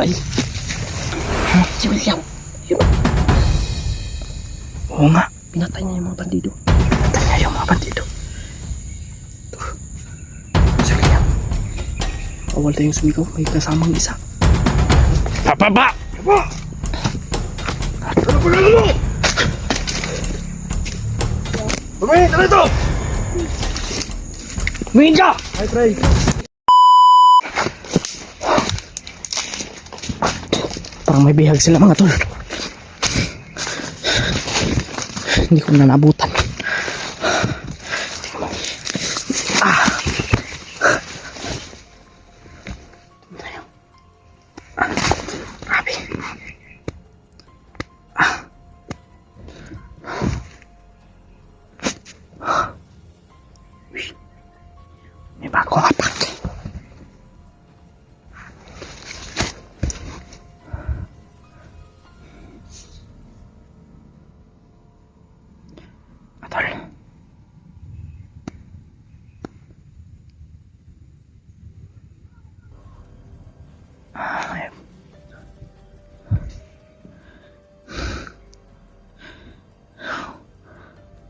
patay. Si William. Oo nga. Pinatay niya yung mga bandido. Pinatay niya yung mga bandido. Si William. Bawal tayong sumigaw. May kasamang isa. Pababa! Pababa! Ano ba lang mo? Tumingin ka rito! Tumingin ka! Ay, try. Parang may bihag sila mga tol. Hindi ko na naabutan. Grabe. May bagong apak. Atol.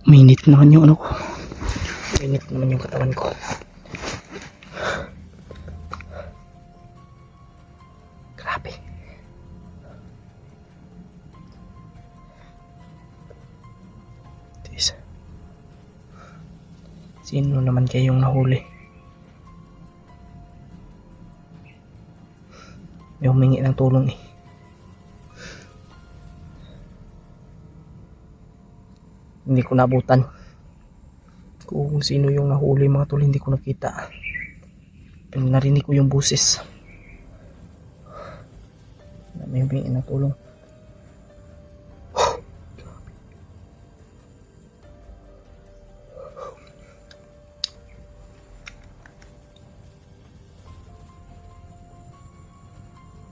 Mainit naman yung ano ko. Mainit naman yung katawan ko. Grabe. Tis. Sino naman kayong nahuli? May humingi ng tulong eh. Hindi ko nabutan. Kung sino yung nahuli mga tol, hindi ko nakita. Pero narinig ko yung buses. Na may humingi ng tulong.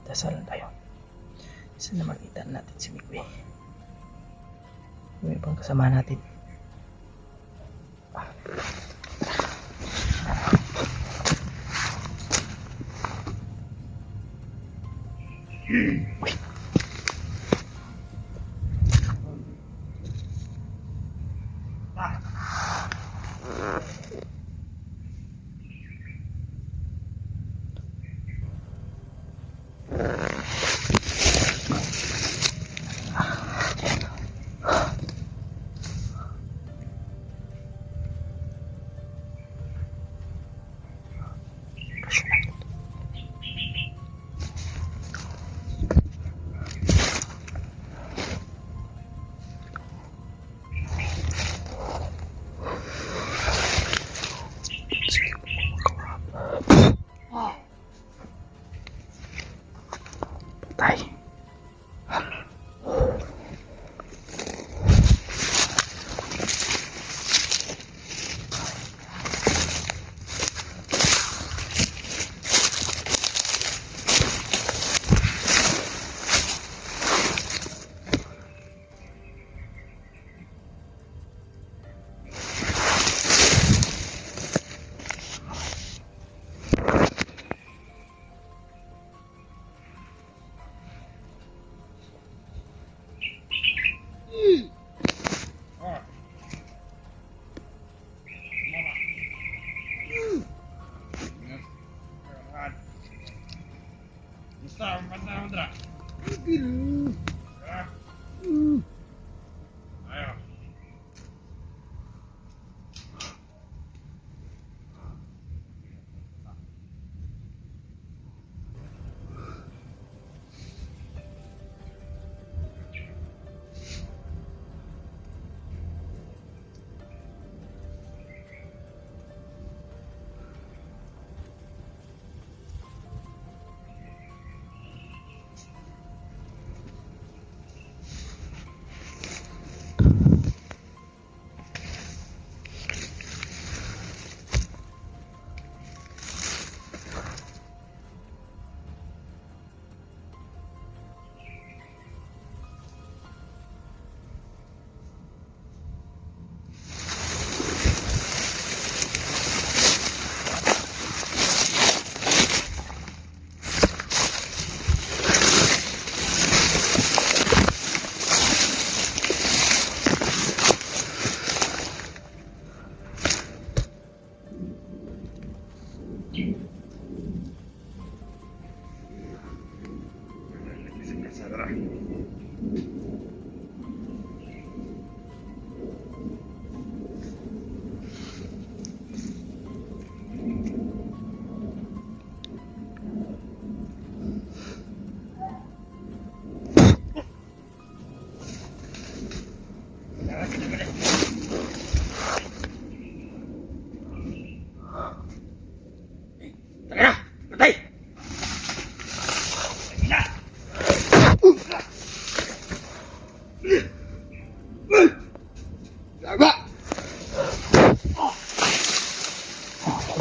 Dasalan tayo. Sana makita natin si Mikwe. Yung ibang kasama natin. Uy.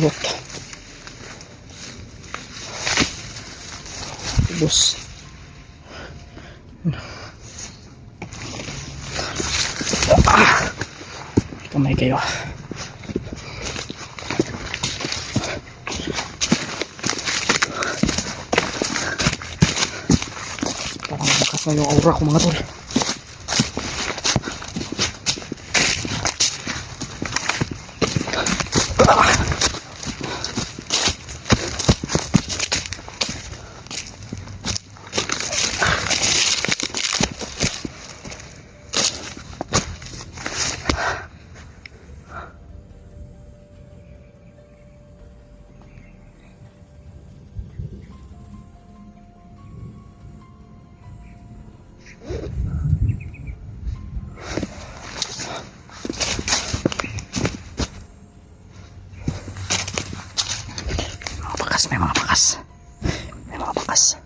Kulot. Ubus. Kamay kayo. Parang malakas na yung aura ko mga tol. May mga bakas. May mga bakas.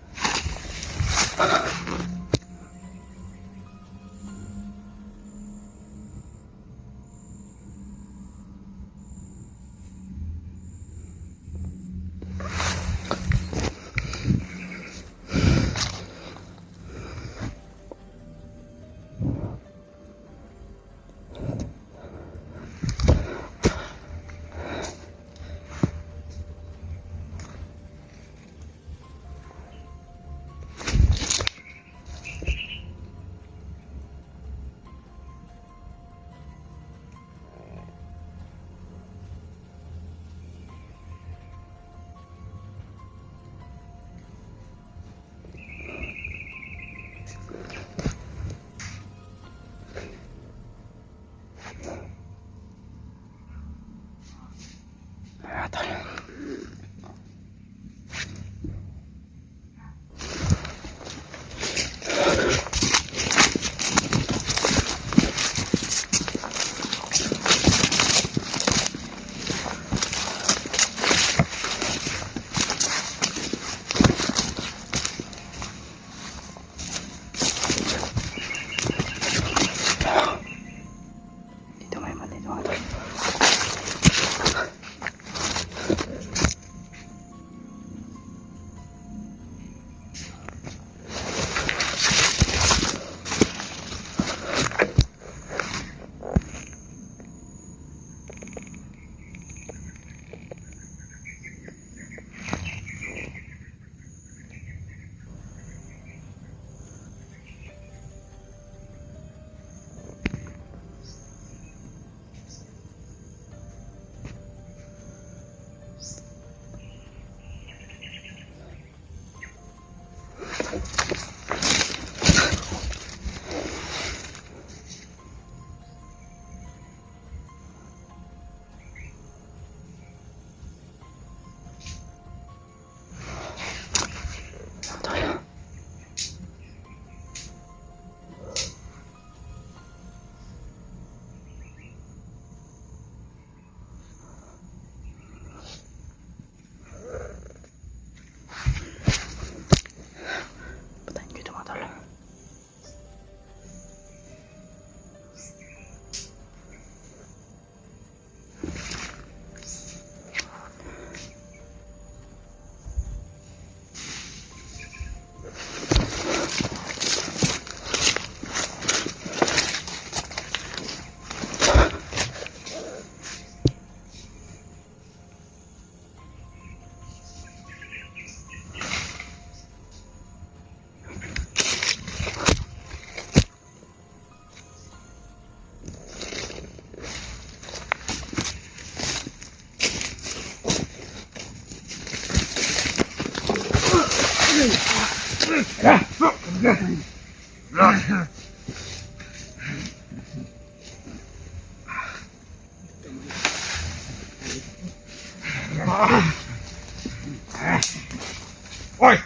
Hoy!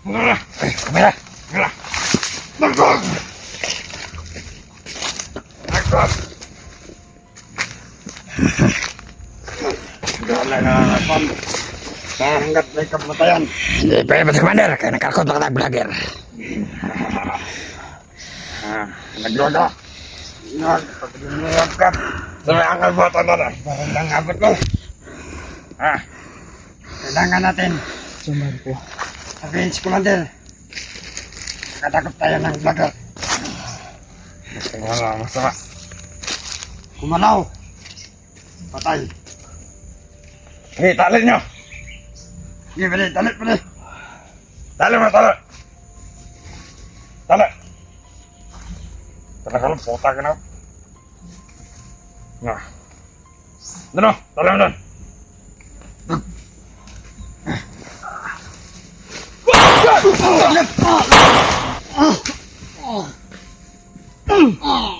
Kamera! Kamera! Kamera! Nagkot! Nagkot! Wala na naman. Hanggat may kamatayan. Hindi pwede ba si Commander? Kaya nakakot baka tayo vlogger. Naglodo. Pagkakot ka. Sabi ang kalbotan na rin. Parang lang abot ko. Kailangan natin. Sumali po. Sabihin si Commander. Nakatakot tayo ng vlogger. Wala, masama. Kumalaw. Patay. Tali nyo. Sige, pali, tali. Tali mo, tali. Tali. Tali ka lang, puta ka na. Nga. Doon, tali mo doon.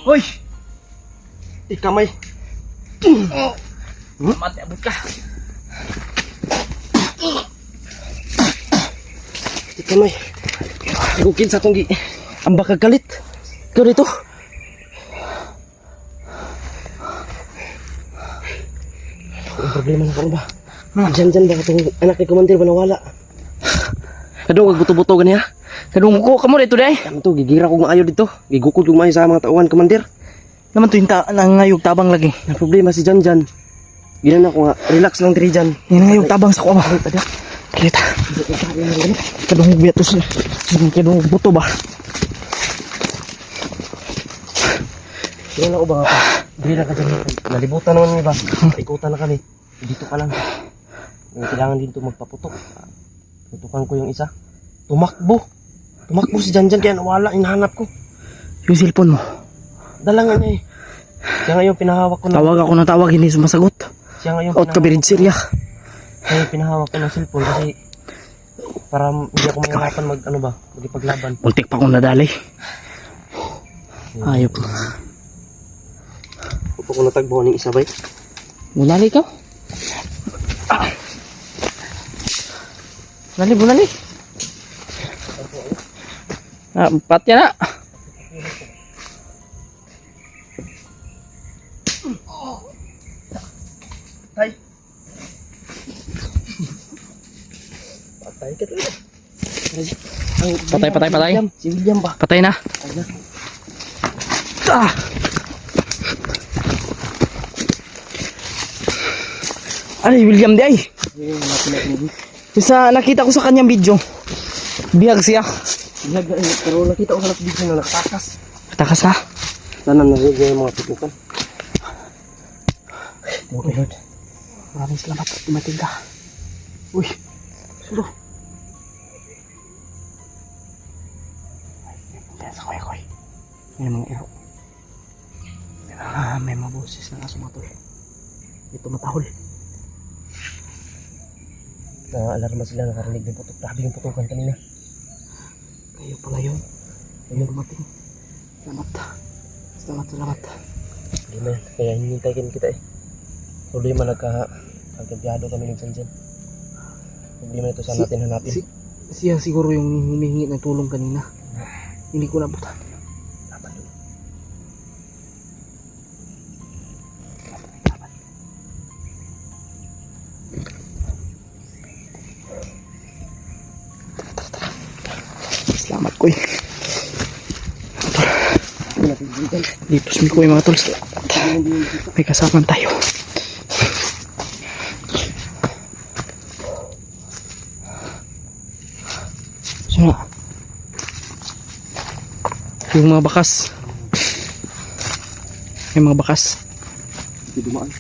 Hoy! Ikamay. Mati, abot ka. Ikamay. Gukin sa tunggi. Ang baka galit. Ikaw dito. Ang problema na ka ba? Diyan ba itong anak ni Commander ba nawala? Kadong agbuto-buto gani ha? Kadung ko kamo dito day. Ano to, gigira ko maayo dito. Gigukod yung maayo sa mga tauhan, Commander. Naman to yung nangayog tabang lagi. Ang problema si Jan. Ginan ako nga, relax lang diri Jan. Yung nangayog tabang sa ko ba? Kita. Kadung biatos. Kadung buto ba? Ginan ako ba nga pa? Diri na ka dyan. Nalibutan naman niya ba? Ikutan na kami. Dito ka lang. Kailangan dito magpaputok. Putukan ko yung isa. Tumakbo si Jan kaya nawala, hinahanap ko. Yung cellphone mo. Dalangan niya eh. Siya ngayon pinahawak ko na. Tawag ako ng tawag, hindi sumasagot. Siya ngayon Out ka birid Syria. Kaya pinahawak ko ng cellphone kasi para hindi ako mahirapan magipaglaban. Muntik pa akong nadali. Ayop. Upo ko natagbuhan ng isa bay. Bunali ka? Bunali. Empat ya nak. Tay. Patay ka talaga. Patay. Si William ba? Patay na. Ah! Ay, William di ay. Sa nakita ko sa kanyang video. Bihag siya. Pero nakita ko sa video na nakatakas. Takas ha? Tanan na rin yung mga tutukan. Okay, Lord. Maraming salamat at dumating ka. Uy, sulo. Ay, sa koy. May mga ero. May mga boses na sumatol. Ito matahol. Alarma sila, nakarinig ng putok. Grabe yung putukan kanina. Kayo pala yun. Kayo dumating. Salamat. Hindi man, kaya hinintayin kita eh. Problema nagkabyado kami ng Jan. Problema ito sa natin hanapin. Siya siguro yung humihingi ng tulong kanina. Hindi ko nabutan. Salamat ko eh. Dito sumi ko mga tol. May kasama tayo. So, yung mga bakas. May mga bakas. Hindi dumaan.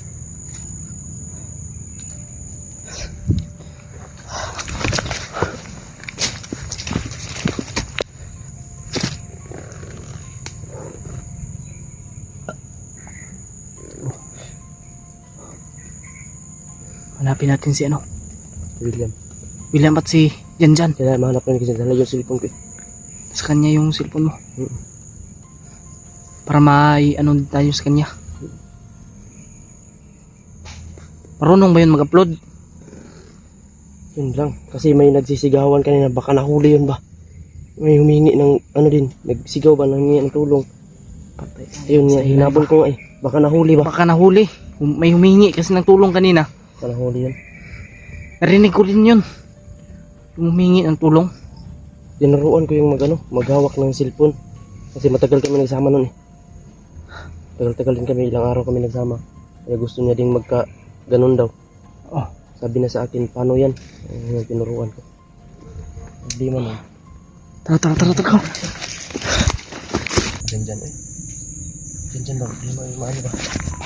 Hanapin natin si ano. William. William at si Dyan. Kaya mahanap na kasi dala yung cellphone ko. Sa kanya yung cellphone mo. Mm. Para may ano tayo sa kanya. Marunong ba yun mag-upload? Yun lang. Kasi may nagsisigawan kanina. Baka nahuli yun ba? May humingi ng ano din. Nagsigaw ba? Humingi ng tulong. Patay. Ayun nga. Hinabol ko nga eh. Baka nahuli ba? Baka nahuli. May humingi kasi ng tulong kanina. Baka nahuli yun. Narinig ko rin yun. Yung humingi ng tulong. Dinaruan ko yung maghawak ng cellphone. Kasi matagal kami nagsama nun eh. Tagal-tagal din kami, ilang araw kami nagsama. Kaya gusto niya ding ganun daw. Oh. Sabi na sa akin, paano yan? Yung tinuruan ko. Hindi man eh. Tara. Diyan eh. Diyan ba? Hindi mo yung maano ba?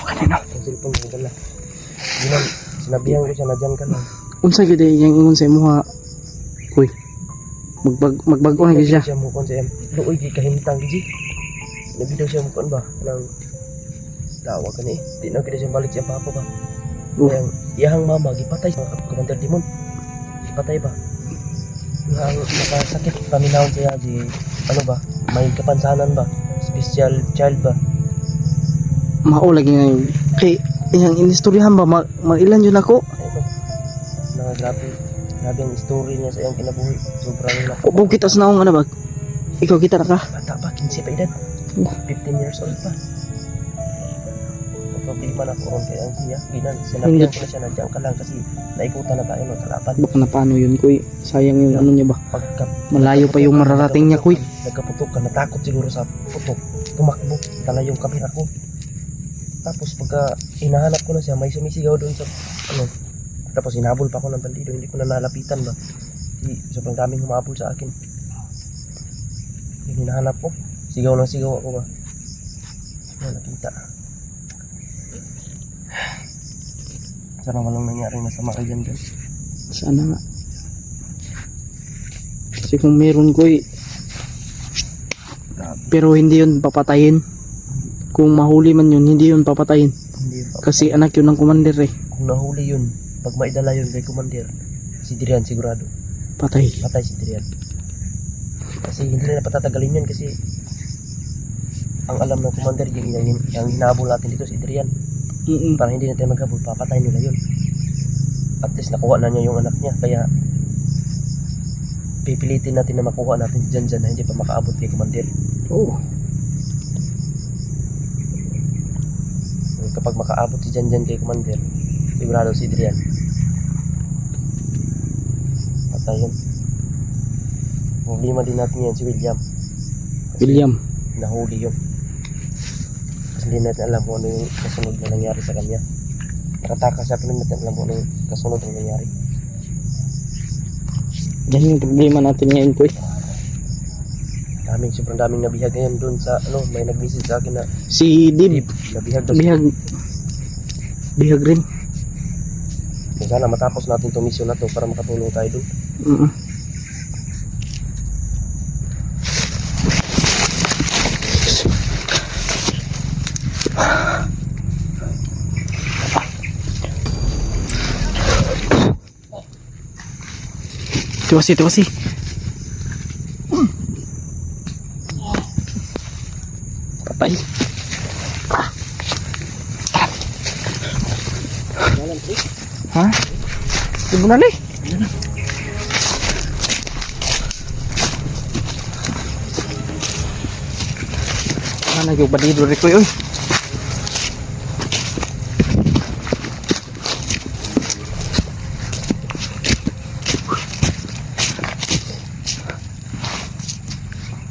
Kanina. Yung cellphone mo dala. Hindi man, sinabihan ko siya na dyan ka lang. Unsa gyud yung ingon sa imo ha? Kuy. Magbago na gyud siya. Siya mo kon sa luoy di kahimtang gid. Nabi daw siya mo kon ba? Nang tawa ka ni. Di na kita siya balik siya papa ba. Yang iyang mama gipatay sa Commander Dimon. Gipatay ba? Yang nakasakit paminawon siya di ano ba? May kapansanan ba? Special child ba? Mao lagi nga yun. Kay yang inistoryahan ba mailan yun ako? Ito. Grabe ang story niya sa iyang kinabuhi. Sobrang O kita sa naong ano ba? Ikaw kita na ka? bata pa, 15 pa edad. 15 years old pa. Problema na ko ron kaya ang siya. Sinabihan ko na siya na dyan ka lang kasi naikutan na tayo ng kalaban. Baka na paano yun kuy? Sayang yung ano niya ba? Pagka Malayo pa yung mararating niya kuy. nagkaputok ka, natakot siguro sa putok. Tumakbo, tala yung kamera ko. Tapos pagka hinahanap ko na siya, may sumisigaw doon sa ano. Tapos hinabol pa ako ng bandido, hindi ko na nalapitan ba. Sobrang daming humabol sa akin. Yung hinahanap ko, sigaw ako ba. Yan, nakita. Sana walang nangyari masama kay dyan. Sana nga. Kasi kung meron kuy, pero hindi yun papatayin. Kung mahuli man yun, hindi yun papatayin. Hindi pa. Kasi anak yun ng commander eh. Kung nahuli yun, pag maidala yun kay Commander, si Dirian sigurado. Patay. Patay si Dirian. Kasi hindi na patatagalin yun kasi ang alam ng Commander, yung hinabol natin dito si Dirian. Para hindi na tayo maghabol, papatay nila yun. At least nakuha na niya yung anak niya, kaya pipilitin natin na makuha natin si Janjan na hindi pa makaabot kay Commander. Oo. Kapag makaabot si Janjan kay Commander, sigurado si Adrian. Patay yun. Problema din natin yan si William. William. Nahuli yun. Kasi hindi natin alam kung ano yung kasunod na nangyari sa kanya. Nakataka siya, pero hindi natin alam kung ano yung kasunod na nangyari. Yan yung problema natin ngayon kuy. Sobrang daming nabihag ngayon doon sa ano, may nag-message sa akin na Si Dib. nabihag daw. Bihag rin. Sana matapos natin itong mission na to para makatulong tayo doon. Tuwasi. Patay. Ha? Ibu na li. Mana yung badido rin ko yun.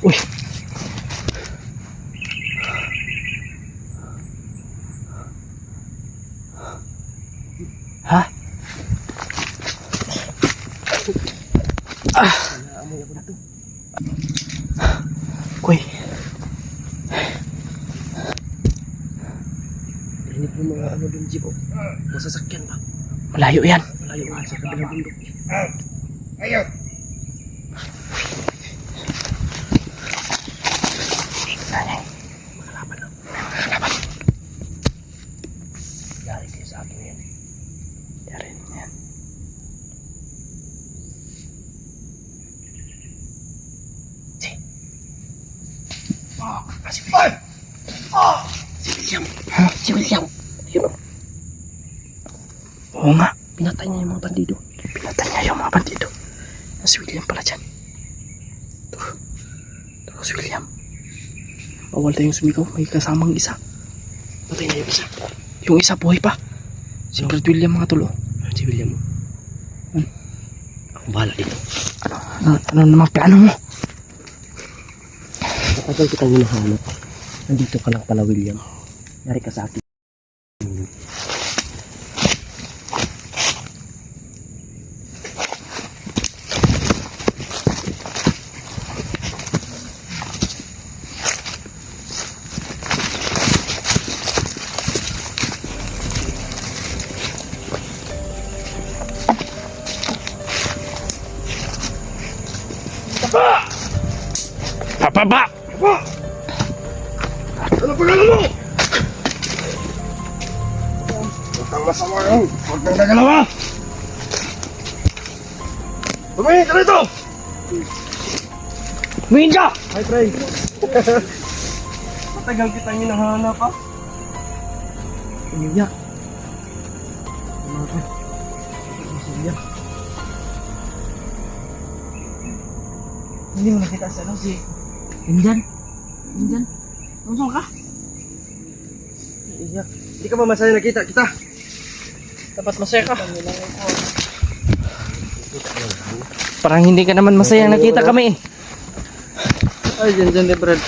Uy. Ha? Kuy. Rinig mo mga ano doon, Jeep, oh. Masasakyan ba? Malayo yan. Malayo nga sa kabilang bundok. Ayun. Yari kayo sa akin yan. Yarin yan. Si William. Ha? Si William. Yun. Oo nga. Pinatay niya yung mga bandido. Pinatay niya yung mga bandido. Si William pala dyan. Ito si William. Bawal tayong sumigaw. May kasamang isa. Patay na yung isa. Yung isa buhay pa. Si Brad William mga tulo. Si William. Ako bahala dito. Ano naman plano mo? Matagal kitang hinahanap. Nandito ka lang pala, William. Yari ka sa akin. Papa! Ano pangalan mo? Huwag kang masama yun. Huwag kang nagalawa. Tumingin ka rito! Tumingin ka! Hi, Trey. Matagal kitang hinahanap, ha? Emilia. Hindi mo nakita sa ano si Indian? Indian? Tumsong ka? Iyak. Hindi ka ba masaya nakita kita? Dapat masaya ka. Parang hindi ka naman masaya nakita kami. Ay, dyan, Brad.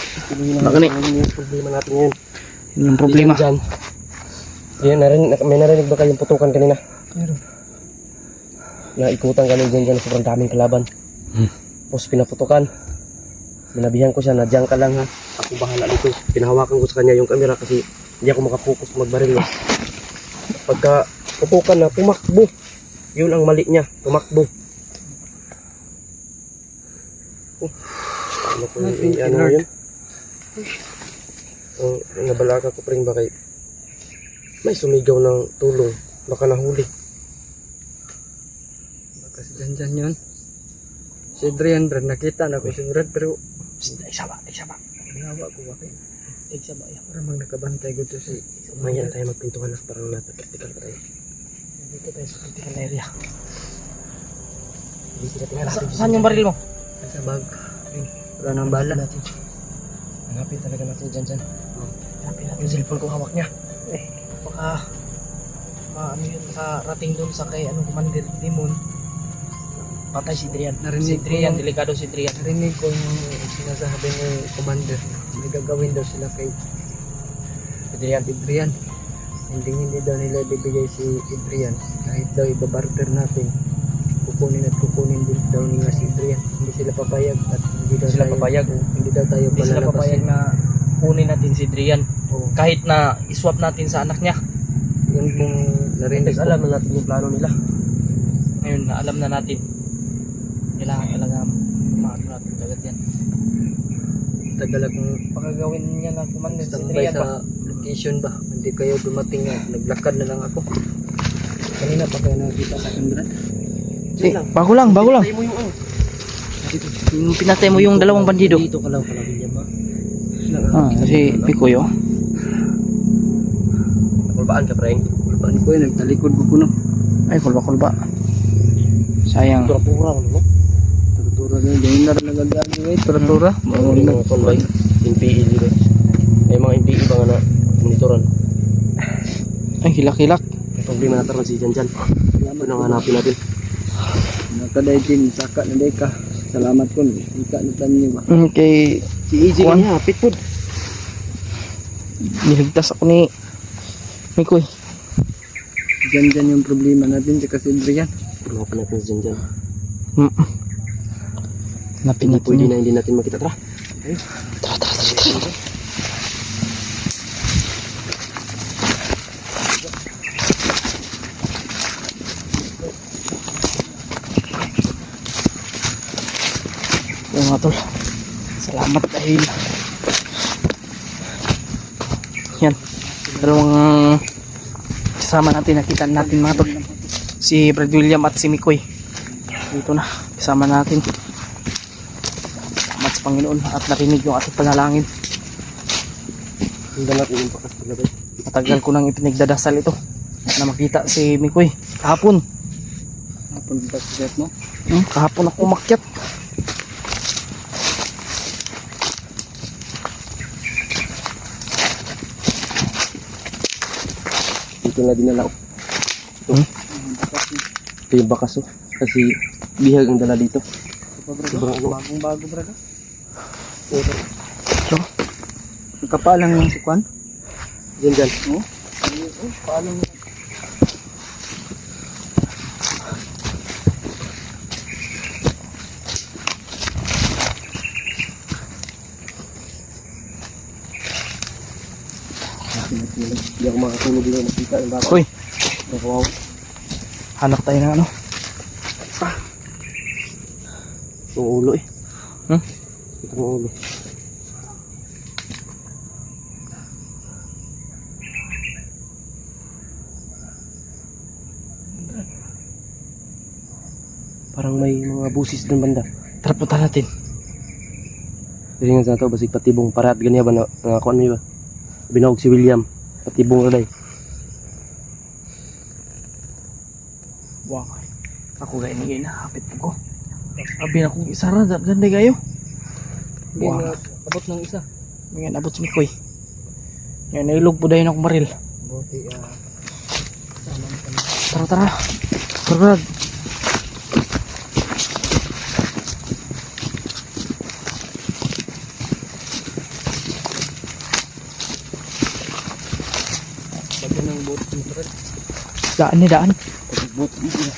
Baka ni. Yung problema natin ngayon. Yun yung problema. Dyan. May narinig ba kayong putukan kanina? Meron. Naikutan kami dyan, sobrang daming kalaban. Tapos pinaputukan. Sinabihan ko siya na dyan ka lang ha. Ako bahala dito. Pinahawakan ko sa kanya yung camera kasi hindi ako makapokus magbaril niya. Pagka putukan na, tumakbo. Yun ang mali niya, tumakbo. Ano po yung ano yun? Nabalaka ko pa rin ba kay may sumigaw ng tulong. Baka nahuli. Baka si Janjan yun. Si Adrian, Brad, nakita na ko si Brad, pero Isa ba? ginawa ko ba kayo? Isa ba? Parang mag nakabantay ko to si... Maya na tayo magpintuhan na parang nasa practical pa tayo. Dito tayo sa critical area. Hindi sila pinalaki. Saan yung baril mo? Nasa bag. Wala nang bala. Hanapin talaga natin dyan. Hanapin natin yung cellphone ko hawak niya. Baka ano yun, makarating doon sa kay anong Commander Demon. Patay si Adrian. Narinig Si Adrian, ko. delikado si Adrian. Narinig ko yung sinasabi ni Commander. May gagawin daw sila kay Adrian. Hindi daw nila ibibigay si Adrian. Kahit daw ibabarter natin. Kukunin din daw nila si Adrian. Hindi sila papayag at hindi daw Sila tayo, papayag. Hindi daw tayo Hindi sila palalabasin. papayag na kunin natin si Adrian. Oo. Kahit na iswap natin sa anak niya. Yun kung narinig ko. Alam na natin yung plano nila. Ngayon na alam na natin. Kailangan talaga maano natin agad yan. Tagal akong Baka gawin niya na Commander si standby Adrian ba? sa location ba. Hindi kayo dumating nga. Naglakad na lang ako. Kanina pa kayo nakita sa akin, Brad. Bago lang. Tayo mo yung ano. Yung pinatay mo yung dalawang bandido. Dito ka lang pala, William ha. Si Picoy oh. Nakulbaan ka, Preng. Kulbaan ko yun. Nagtalikod ko kuno. Ay, kulba. Sayang. Tura-pura mo, no? Tura na. Ganyan na rin nagagagi ngayon. Tura. Yung mga konvoy. NPE dito. Ay, mga NPE ba nga na monitoran. Ay, hilak. May problema na taron si Janjan. Ito nang hanapin natin. Nakaday din. Saka na day ka. Salamat ko. Ika na tanyo ba. Kay Si EJ Juan. kanya, pitpod. niligtas ako ni Mikoy. Dyan yung problema natin. Tsaka si Adrian. Hanapin natin si Janjan. Napin natin Pwede yun. na hindi natin makita. Tara. Tara. Yung mga tol, salamat dahil yan, dalawang kasama natin, nakita natin mga tol, si Brad William at si Mikoy dito na, kasama natin. Salamat sa Panginoon at narinig yung ating panalangin. Tingnan natin yung bakas pagkabay. Matagal ko nang ipinagdadasal ito na makita si Mikoy kahapon. Hapon ba sa mo? Kahapon ako umakyat. Dito na dinala ko. Ito yung bakas oh. Kasi bihag ang dala dito. Sobrang ano. Bagong bago brado. So, Nagkapalang yung si Kwan. Diyan. Oh, paalang yung Hindi ako makatulog din makita yung bakas. Koy, Wow. hanap tayo ng ano. Itong ulo eh. Hmm? Itong ulo. Parang may mga busis doon banda. Tara, punta natin. Dili nga sa ito, basig patibong parat ganyan ba na kuan mo ba? Binawag si William. Patibong raday. Wow. Ako gaya ni na, hapit po ko. Abi na kong isara, ganda kayo. Wow. Wow. Abot ng isa. Ngayon abot si Mikoy. Ngayon nailog po dahil akong maril. Buti Tara, tara. Brad. bago ng boat ni Brad. Daan ni daan. But dito na.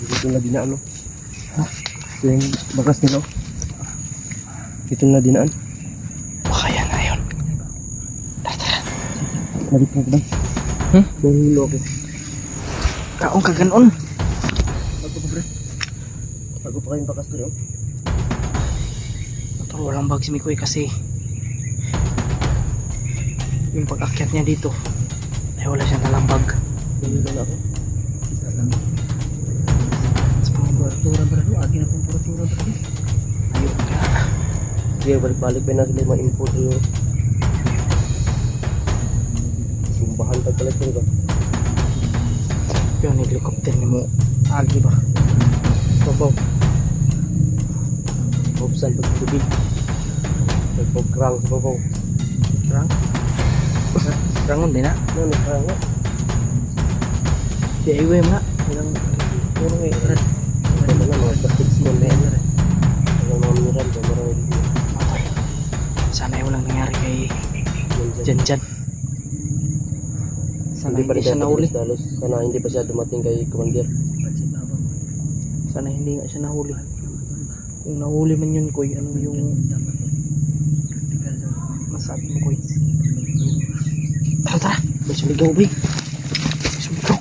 Dito na dinaan no. Ito yung bakas nila. Dito na dinaan. Baka yan na yun. Nabit mo ba? Dahil ako. Kaong kaganon. Bago pa pre. Bago pa kayong bakas nila. Motor walang bag si Mikoy kasi yung pag-akyat niya dito ay wala siyang talang bag. Dahil na ako. Sa Temperatura brado, agi na temperatura brado. ayun ka. Sige, balik-balik pa na sila yung mga info sa'yo. Sumbahan pa pala ito ba? Yung helicopter ni mo. Agi ba? Babaw. Bobsan pagtubig. Nagpograng sa babaw. Rang? Rangon din na. Ano, nagprang nga. Di highway mo na. Ano nga eh. Ano na mga plastic stone na yan. Ano mga mineral ba? Marami dito. Okay. Sana yung walang nangyari kay Yan Jan. Sana Hindi pa hindi rin siya tayo nahuli. patalis-talos. Sana hindi pa siya dumating kay Commander. Sana hindi nga siya nahuli. Kung nahuli man yun, Koy, ano yung masabi mo, Koy? Tara, tara. May sumigaw, bay. May sumigaw.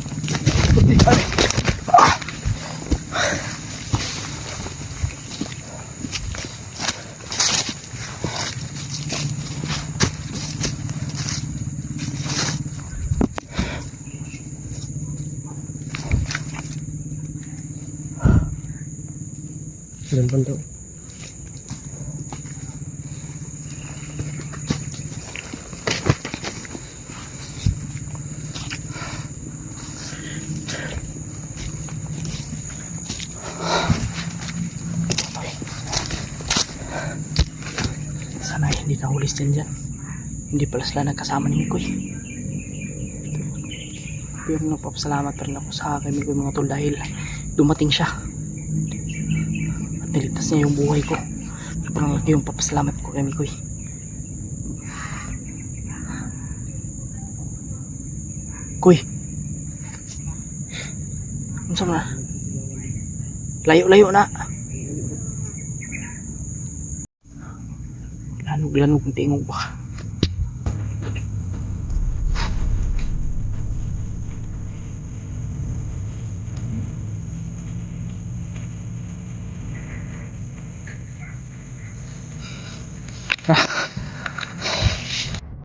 Ilan pa daw? Sana hindi nahuli si Jan. Hindi pala sila nagkasama ni Mikoy. Pero nagpapasalamat pa rin ako sa kay Mikoy mga tol dahil dumating siya. At niligtas niya yung buhay ko. Parang laki yung papasalamat ko kay Mikoy. Koy! Ano sa mga? Layo-layo na! Lanog-lanog kung tingog ba?